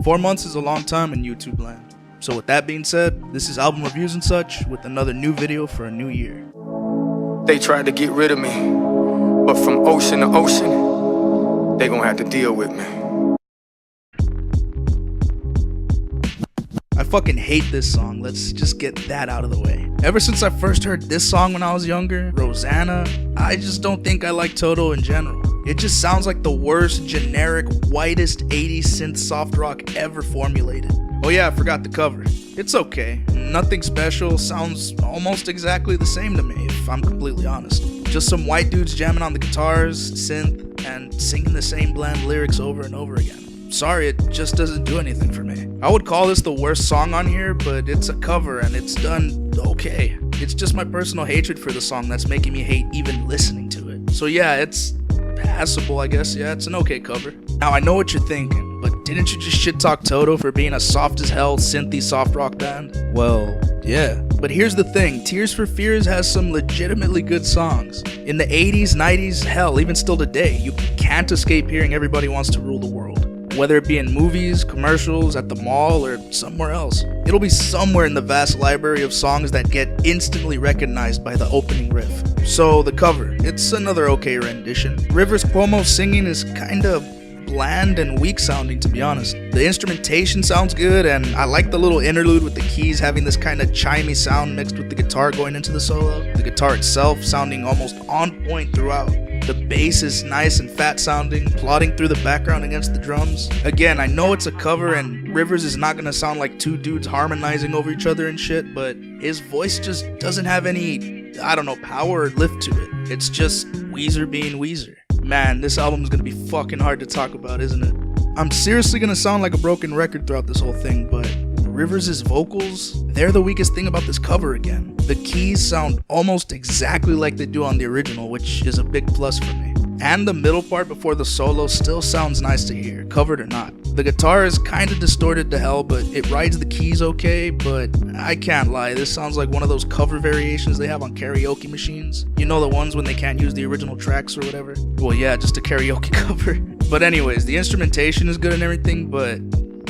4 months is a long time in YouTube land. So with that being said, this is album reviews and such with another new video for a new year. They tried to get rid of me, but from ocean to ocean, they gonna have to deal with me. I fucking hate this song, let's just get that out of the way. Ever since I first heard this song when I was younger, Rosanna, I just don't think I like Toto in general. It just sounds like the worst, generic, whitest 80s synth soft rock ever formulated. Oh yeah, I forgot the cover. It's okay, nothing special, sounds almost exactly the same to me, if I'm completely honest. Just some white dudes jamming on the guitars, synth, and singing the same bland lyrics over and over again. Sorry, it just doesn't do anything for me. I would call this the worst song on here, but it's a cover and it's done okay. It's just my personal hatred for the song that's making me hate even listening to it. So yeah, it's passable, I guess. Yeah, it's an okay cover. Now, I know what you're thinking, but didn't you just shit talk Toto for being a soft as hell, synthy soft rock band? Well, yeah. But here's the thing, Tears for Fears has some legitimately good songs. In the 80s, 90s, hell, even still today, you can't escape hearing Everybody Wants to Rule the World. Whether it be in movies, commercials, at the mall, or somewhere else. It'll be somewhere in the vast library of songs that get instantly recognized by the opening riff. So, the cover. It's another okay rendition. Rivers Cuomo's singing is kinda bland and weak sounding, to be honest. The instrumentation sounds good, and I like the little interlude with the keys having this kind of chimey sound mixed with the guitar going into the solo. The guitar itself sounding almost on point throughout. The bass is nice and fat sounding, plodding through the background against the drums. Again, I know it's a cover and Rivers is not gonna sound like two dudes harmonizing over each other and shit, but his voice just doesn't have any, I don't know, power or lift to it. It's just Weezer being Weezer. Man, this album is gonna be fucking hard to talk about, isn't it? I'm seriously gonna sound like a broken record throughout this whole thing, but Rivers' vocals, they're the weakest thing about this cover again. The keys sound almost exactly like they do on the original, which is a big plus for me. And the middle part before the solo still sounds nice to hear, covered or not. The guitar is kinda distorted to hell, but it rides the keys okay, but I can't lie, this sounds like one of those cover variations they have on karaoke machines. You know, the ones when they can't use the original tracks or whatever? Well yeah, just a karaoke cover. But anyways, the instrumentation is good and everything, but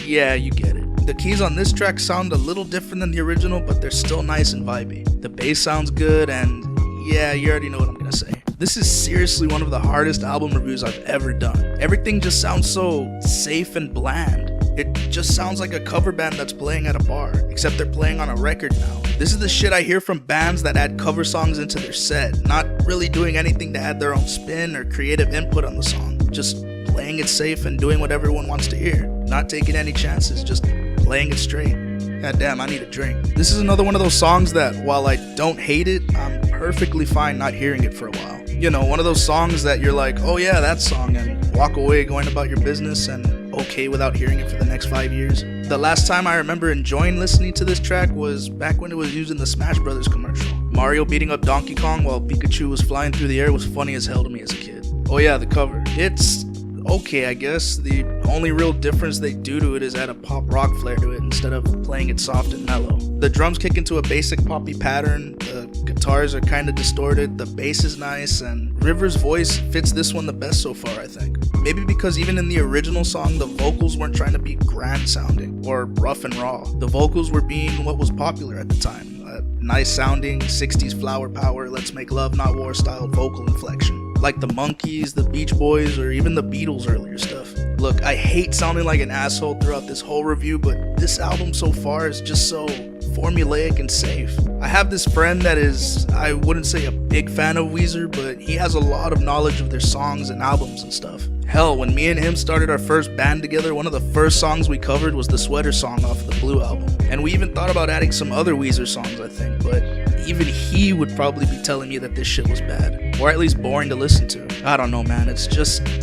yeah, you get it. The keys on this track sound a little different than the original, but they're still nice and vibey. The bass sounds good, and yeah, you already know what I'm gonna say. This is seriously one of the hardest album reviews I've ever done. Everything just sounds so safe and bland. It just sounds like a cover band that's playing at a bar, except they're playing on a record now. This is the shit I hear from bands that add cover songs into their set, not really doing anything to add their own spin or creative input on the song. Just playing it safe and doing what everyone wants to hear. Not taking any chances, just playing it straight. God damn, I need a drink. This is another one of those songs that, while I don't hate it, I'm perfectly fine not hearing it for a while. You know, one of those songs that you're like, oh yeah, that song, and walk away going about your business and okay without hearing it for the next 5 years. The last time I remember enjoying listening to this track was back when it was used in the Smash Brothers commercial. Mario beating up Donkey Kong while Pikachu was flying through the air was funny as hell to me as a kid. Oh yeah, the cover. It's okay, I guess. The only real difference they do to it is add a pop rock flair to it instead of playing it soft and mellow. The drums kick into a basic poppy pattern, the guitars are kinda distorted, the bass is nice, and Rivers' voice fits this one the best so far, I think. Maybe because even in the original song, the vocals weren't trying to be grand sounding or rough and raw. The vocals were being what was popular at the time. Nice sounding, 60s flower power, let's make love not war style vocal inflection. Like the Monkees, the Beach Boys, or even the Beatles' earlier stuff. Look, I hate sounding like an asshole throughout this whole review, but this album so far is just so formulaic and safe. I have this friend that is, I wouldn't say a big fan of Weezer, but he has a lot of knowledge of their songs and albums and stuff. Hell, when me and him started our first band together, one of the first songs we covered was the Sweater song off of the Blue album. And we even thought about adding some other Weezer songs, I think, but even he would probably be telling me that this shit was bad. Or at least boring to listen to. I don't know, man, it's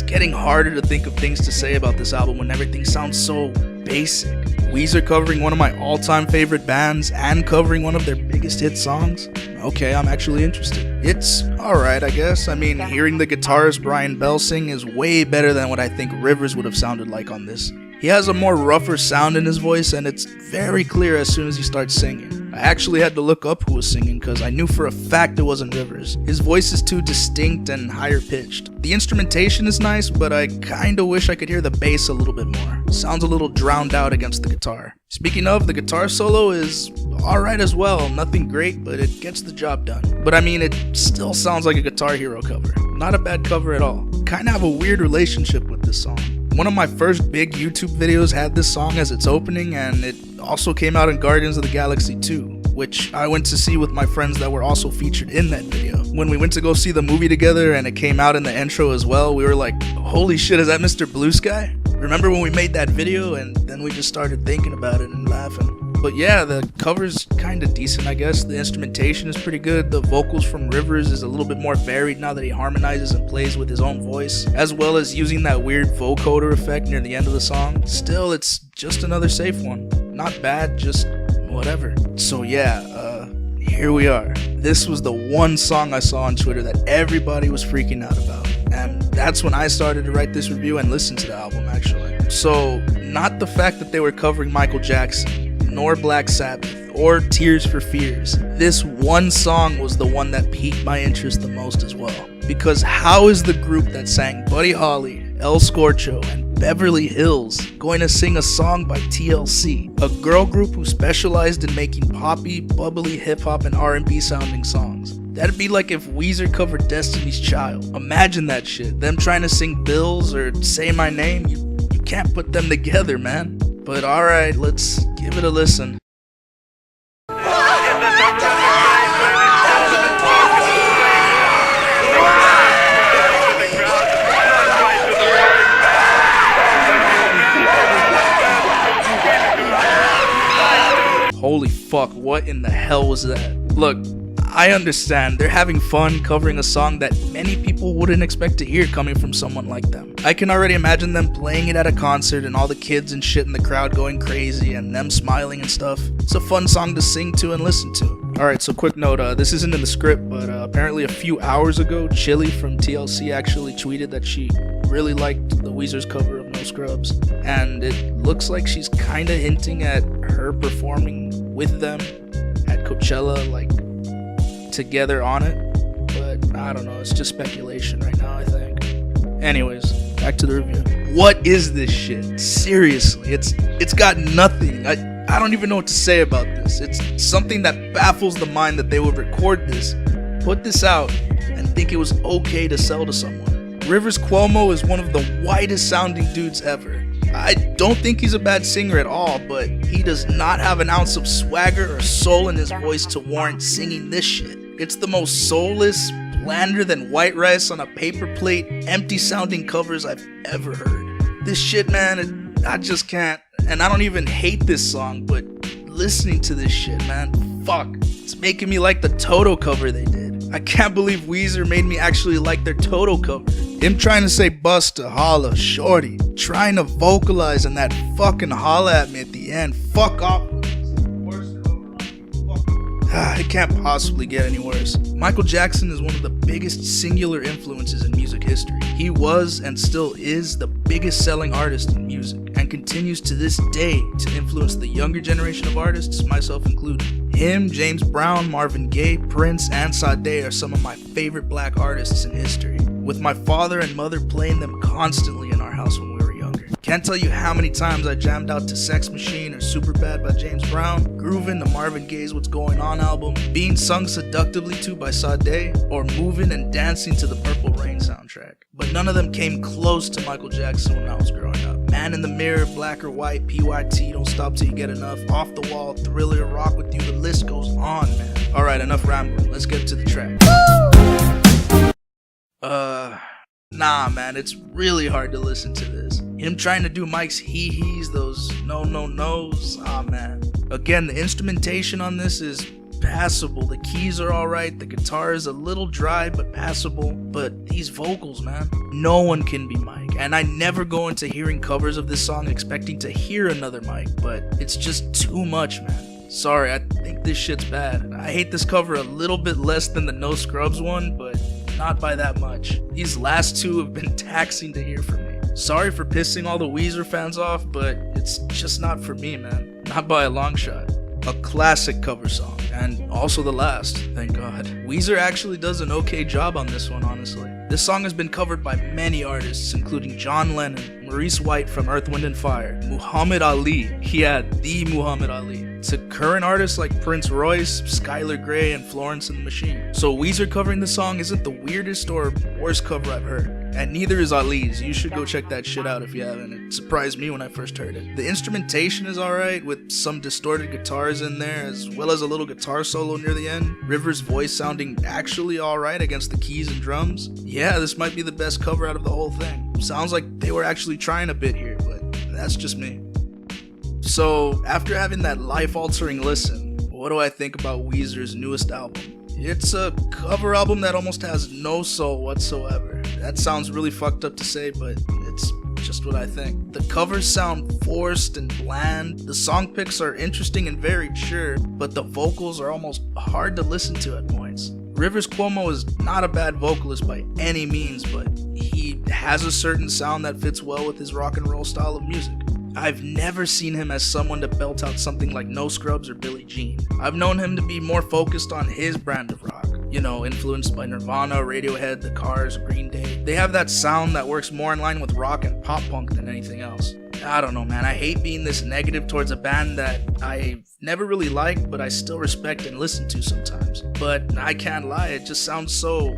getting harder to think of things to say about this album when everything sounds so basic. Weezer covering one of my all-time favorite bands and covering one of their biggest hit songs? Okay, I'm actually interested. It's alright, I guess. I mean, hearing the guitarist Brian Bell sing is way better than what I think Rivers would have sounded like on this. He has a more rougher sound in his voice, and it's very clear as soon as he starts singing. I actually had to look up who was singing because I knew for a fact it wasn't Rivers. His voice is too distinct and higher pitched. The instrumentation is nice, but I kinda wish I could hear the bass a little bit more. Sounds a little drowned out against the guitar. Speaking of, the guitar solo is alright as well. Nothing great, but it gets the job done. But I mean, it still sounds like a Guitar Hero cover. Not a bad cover at all. Kinda have a weird relationship with this song. One of my first big YouTube videos had this song as its opening, and it also came out in Guardians of the Galaxy 2, which I went to see with my friends that were also featured in that video. When we went to go see the movie together and it came out in the intro as well, we were like, holy shit, is that Mr. Blue Sky? Remember when we made that video and then we just started thinking about it and laughing. But yeah, the cover's kinda decent, I guess. The instrumentation is pretty good. The vocals from Rivers is a little bit more varied now that he harmonizes and plays with his own voice, as well as using that weird vocoder effect near the end of the song. Still, it's just another safe one. Not bad, just whatever. So yeah, here we are. This was the one song I saw on Twitter that everybody was freaking out about. And that's when I started to write this review and listen to the album, actually. So, not the fact that they were covering Michael Jackson, nor Black Sabbath, or Tears for Fears. This one song was the one that piqued my interest the most as well. Because how is the group that sang Buddy Holly, El Scorcho, and Beverly Hills going to sing a song by TLC, a girl group who specialized in making poppy, bubbly hip-hop and R&B sounding songs? That'd be like if Weezer covered Destiny's Child. Imagine that shit. Them trying to sing Bills or Say My Name. You can't put them together, man. But alright, let's give it a listen. Holy fuck, what in the hell was that? Look, I understand, they're having fun covering a song that many people wouldn't expect to hear coming from someone like them. I can already imagine them playing it at a concert and all the kids and shit in the crowd going crazy and them smiling and stuff. It's a fun song to sing to and listen to. Alright, so quick note, this isn't in the script, but apparently a few hours ago, Chili from TLC actually tweeted that she really liked the Weezer's cover of No Scrubs, and it looks like she's kinda hinting at her performing with them at Coachella, like, together on it, but I don't know, it's just speculation right now, I think. Anyways, back to the review. What is this shit? Seriously, it's got nothing. I don't even know what to say about this. It's something that baffles the mind that they would record this, put this out, and think it was okay to sell to someone. Rivers Cuomo is one of the whitest sounding dudes ever. I don't think he's a bad singer at all, but he does not have an ounce of swagger or soul in his voice to warrant singing this shit. It's the most soulless, blander than white rice on a paper plate, empty sounding covers I've ever heard. This shit, man, I just can't. And I don't even hate this song, but listening to this shit, man, fuck. It's making me like the Toto cover they did. I can't believe Weezer made me actually like their Toto cover. Him trying to say Busta, holla, shorty, trying to vocalize and that fucking holla at me at the end. Fuck off. It can't possibly get any worse. Michael Jackson is one of the biggest singular influences in music history. He was and still is the biggest selling artist in music and continues to this day to influence the younger generation of artists, myself included. Him, James Brown, Marvin Gaye, Prince, and Sade are some of my favorite black artists in history, with my father and mother playing them constantly in our house when we were younger. Can't tell you how many times I jammed out to Sex Machine or Superbad by James Brown, grooving to Marvin Gaye's What's Going On album, being sung seductively to by Sade, or moving and dancing to the Purple Rain soundtrack. But none of them came close to Michael Jackson when I was growing up. Man in the Mirror, Black or White, PYT, Don't Stop Till You Get Enough, Off the Wall, Thriller, Rock With You, the list goes on, man. Alright, enough rambling, let's get to the track. Nah, man, it's really hard to listen to this. Him trying to do Mike's hee-hees, those no-no-nos, man. Again, the instrumentation on this is passable. The keys are alright, the guitar is a little dry but passable, but these vocals, man, no one can be Mike. And I never go into hearing covers of this song expecting to hear another Mike, but it's just too much, man. Sorry, I think this shit's bad. I hate this cover a little bit less than the No Scrubs one, but not by that much. These last two have been taxing to hear from me. Sorry for pissing all the Weezer fans off, but it's just not for me, man. Not by a long shot. A classic cover song, and also the last, thank God. Weezer actually does an okay job on this one, honestly. This song has been covered by many artists, including John Lennon, Maurice White from Earth, Wind & Fire, Muhammad Ali, the Muhammad Ali, to current artists like Prince Royce, Skylar Grey, and Florence and the Machine. So Weezer covering the song isn't the weirdest or worst cover I've heard. And neither is Ali's. You should go check that shit out if you haven't. It surprised me when I first heard it. The instrumentation is alright, with some distorted guitars in there, as well as a little guitar solo near the end. River's voice sounding actually alright against the keys and drums. Yeah, this might be the best cover out of the whole thing. Sounds like they were actually trying a bit here, but that's just me. So, after having that life-altering listen, what do I think about Weezer's newest album? It's a cover album that almost has no soul whatsoever. That sounds really fucked up to say, but it's just what I think. The covers sound forced and bland. The song picks are interesting and varied, sure, but the vocals are almost hard to listen to at points. Rivers Cuomo is not a bad vocalist by any means, but he has a certain sound that fits well with his rock and roll style of music. I've never seen him as someone to belt out something like No Scrubs or Billie Jean. I've known him to be more focused on his brand of rock. You know, influenced by Nirvana, Radiohead, The Cars, Green Day. They have that sound that works more in line with rock and pop punk than anything else. I don't know, man. I hate being this negative towards a band that I never really liked, but I still respect and listen to sometimes. But I can't lie, it just sounds so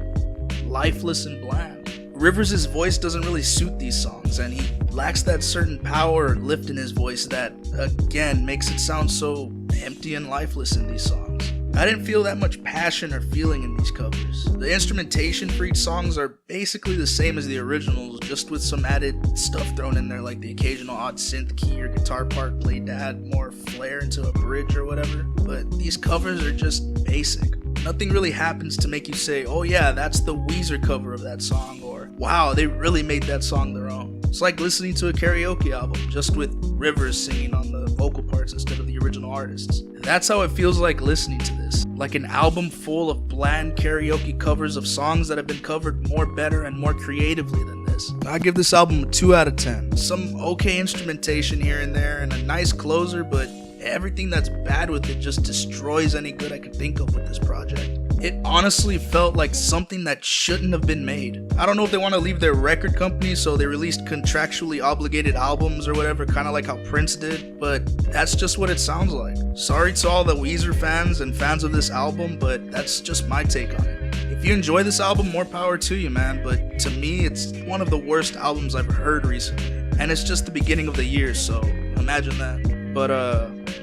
lifeless and bland. Rivers' voice doesn't really suit these songs, and he lacks that certain power or lift in his voice that, again, makes it sound so empty and lifeless in these songs. I didn't feel that much passion or feeling in these covers. The instrumentation for each songs are basically the same as the originals, just with some added stuff thrown in there, like the occasional odd synth key or guitar part played to add more flair into a bridge or whatever. But these covers are just basic. Nothing really happens to make you say, oh yeah, that's the Weezer cover of that song, or wow, they really made that song their own. It's like listening to a karaoke album, just with Rivers singing on the vocal parts instead of the original artists. That's how it feels like listening to this. Like an album full of bland karaoke covers of songs that have been covered more better and more creatively than this. I give this album a 2 out of 10. Some okay instrumentation here and there, and a nice closer, but everything that's bad with it just destroys any good I could think of with this project. It honestly felt like something that shouldn't have been made. I don't know if they want to leave their record company, so they released contractually obligated albums or whatever, kind of like how Prince did, but that's just what it sounds like. Sorry to all the Weezer fans and fans of this album, but that's just my take on it. If you enjoy this album, more power to you, man, but to me, it's one of the worst albums I've heard recently. And it's just the beginning of the year, so imagine that. But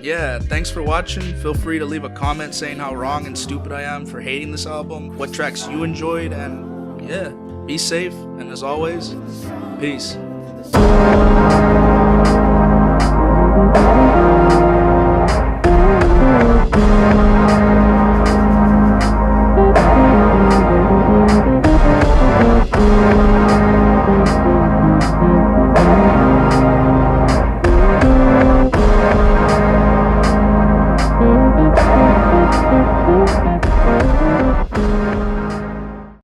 yeah, thanks for watching. Feel free to leave a comment saying how wrong and stupid I am for hating this album, what tracks you enjoyed, and yeah, be safe, and as always, peace.